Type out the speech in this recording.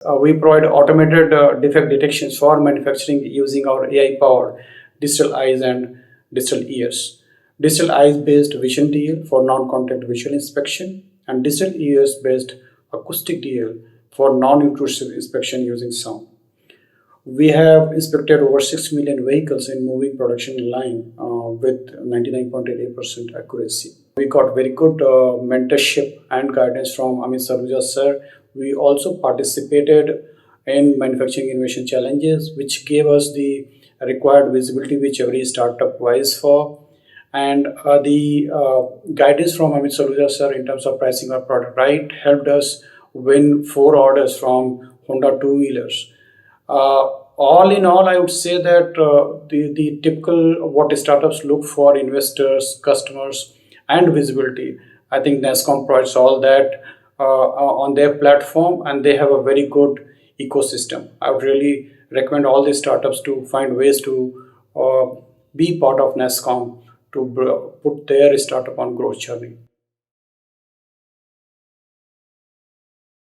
We provide automated defect detections for manufacturing using our AI-powered digital eyes and digital ears. Digital eyes-based Vision DL for non-contact visual inspection and digital ears-based acoustic DL for non-intrusive inspection using sound. We have inspected over 6 million vehicles in moving production line with 99.88% accuracy. We got very good mentorship and guidance from Amit Sarguja sir. We also participated in manufacturing innovation challenges, which gave us the required visibility which every startup vies for. And the guidance from Amit Sarguja sir in terms of pricing our product right helped us win 4 orders from Honda two-wheelers. All in all, I would say that the typical what startups look for investors, customers, and visibility. I think Nasscom provides all that on their platform, and they have a very good ecosystem. I would really recommend all these startups to find ways to be part of Nasscom to put their startup on growth journey.